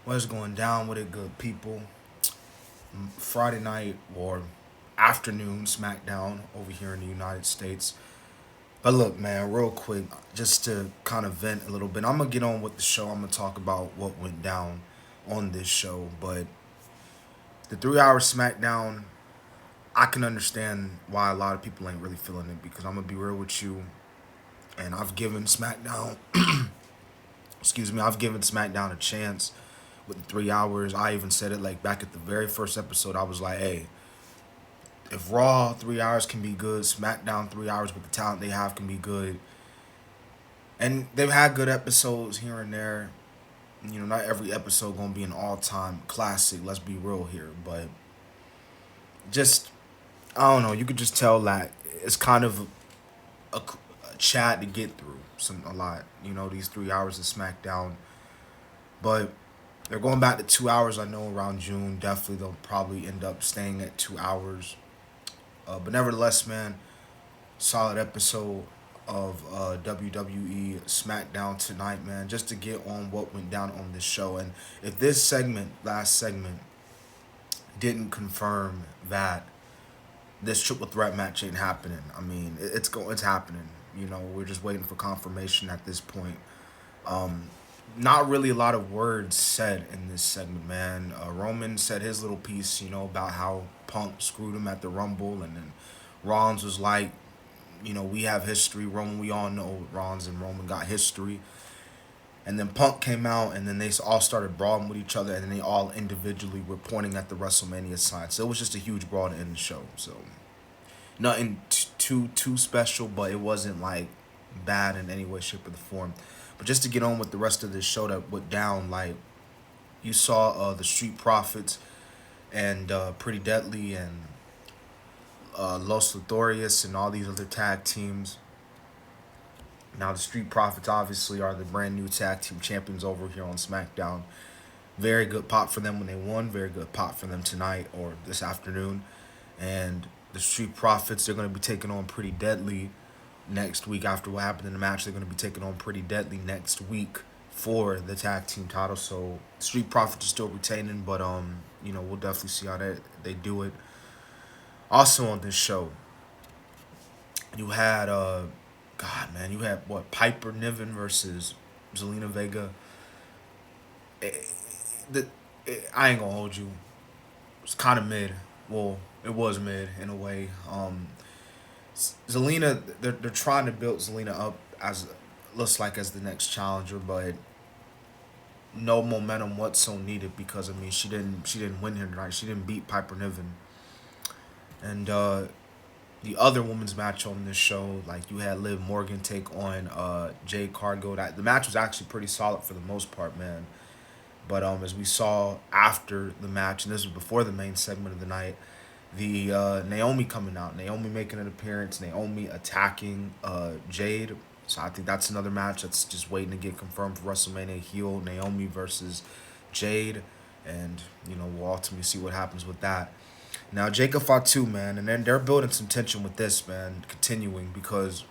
What's going down with it, good people? Friday night or afternoon SmackDown over here in the United States. But look, man, real quick, just to kind of vent a little bit, I'm gonna get on with the show. I'm gonna talk about what went down on this show. But the 3 hour SmackDown, I can understand why a lot of people ain't really feeling it because I'm gonna be real with you, and I've given SmackDown, excuse me, I've given SmackDown a chance with the 3 hours. I even said it like back at the very first episode. I was like, hey, if Raw 3 hours can be good, SmackDown 3 hours with the talent they have can be good. And they've had good episodes here and there. You know, not every episode gonna be an all time classic. Let's be real here, but just I don't know. You could just tell that it's kind of a chat to get through some a lot. You know, these 3 hours of SmackDown, but they're going back to 2 hours. I know around June, definitely they'll probably end up staying at 2 hours. But nevertheless, man, solid episode of WWE Smackdown tonight, man. Just to get on what went down on this show, and if this last segment, didn't confirm that this triple threat match ain't happening, I mean, it's happening. You know, we're just waiting for confirmation at this point. Um, Not really a lot of words said in this segment, man. Roman said his little piece, you know, about how Punk screwed him at the Rumble, and then Rollins was like, you know, we have history. Roman, we all know Rollins and Roman got history. And then Punk came out, and then they all started brawling with each other, and then they all individually were pointing at the WrestleMania sign. So it was just a huge brawl to end the show. So nothing too special, but it wasn't like bad in any way, shape, or the form. But just to get on with the rest of this show that went down, like you saw the Street Profits and Pretty Deadly and Los Luthorius and all these other tag teams. Now the Street Profits obviously are the brand new tag team champions over here on SmackDown. Very good pop for them when they won. Very good pop for them tonight or this afternoon. And the Street Profits, they're going to be taking on Pretty Deadly next week after what happened in the match. They're going to be taking on Pretty Deadly next week for the tag team title. So Street Profits are still retaining, but you know, we'll definitely see how they do it. Also on this show, you had God, man, you had what, Piper Niven versus Zelina Vega. It, the, I ain't gonna hold you. It's kind of mid. Well, it was mid in a way. Zelina, they're trying to build Zelina up as looks like as the next challenger, but no momentum whatso needed because I mean she didn't win here tonight. She didn't beat Piper Niven, and the other women's match on this show, like you had Liv Morgan take on Jade Cargill. That the match was actually pretty solid for the most part, man. But as we saw after the match, and this was before the main segment of the night, the Naomi coming out, Naomi making an appearance, Naomi attacking Jade. So I think that's another match that's just waiting to get confirmed for WrestleMania. Heel Naomi versus Jade, and you know we'll ultimately see what happens with that. Now Jacob Fatu, man, and then they're building some tension with this, man, continuing because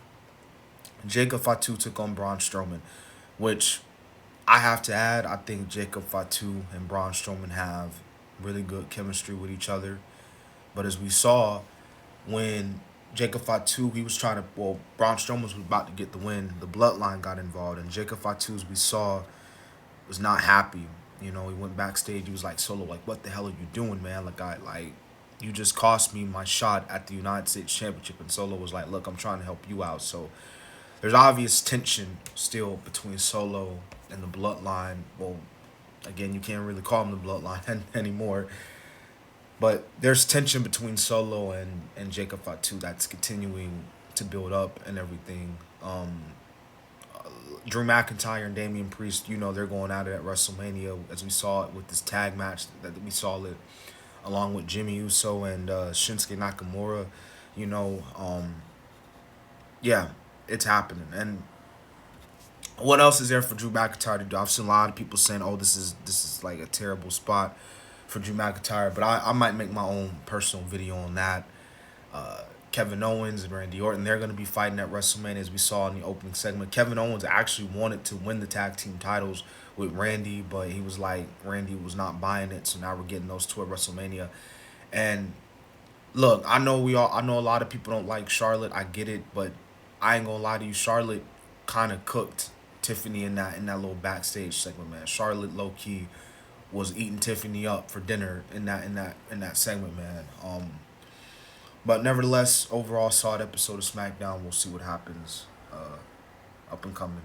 Jacob Fatu took on Braun Strowman, which I have to add, I think Jacob Fatu and Braun Strowman have really good chemistry with each other. But as we saw, when Jacob Fatu, he was trying to, well, Braun Strowman was about to get the win. The Bloodline got involved, and Jacob Fatu, as we saw, was not happy. You know, he went backstage. He was like, Solo, like, what the hell are you doing, man? Like, you just cost me my shot at the United States Championship. And Solo was like, look, I'm trying to help you out. So there's obvious tension still between Solo and the Bloodline. Well, again, you can't really call them the Bloodline anymore. But there's tension between Solo and Jacob Fatu that's continuing to build up and everything. Drew McIntyre and Damian Priest, you know, they're going at it at WrestleMania, as we saw it with this tag match that we saw it along with Jimmy Uso and Shinsuke Nakamura. You know, yeah, it's happening. And what else is there for Drew McIntyre to do? I've seen a lot of people saying, "Oh, this is like a terrible spot for Drew McIntyre," but I might make my own personal video on that. Kevin Owens and Randy Orton, they're going to be fighting at WrestleMania, as we saw in the opening segment. Kevin Owens actually wanted to win the tag team titles with Randy, but he was like Randy was not buying it. So now we're getting those two at WrestleMania. And look, I know a lot of people don't like Charlotte. I get it, but I ain't gonna lie to you, Charlotte kind of cooked Tiffany in that little backstage segment, man. Charlotte low key was eating Tiffany up for dinner in that segment, man. But nevertheless, overall solid episode of SmackDown. We'll see what happens up and coming.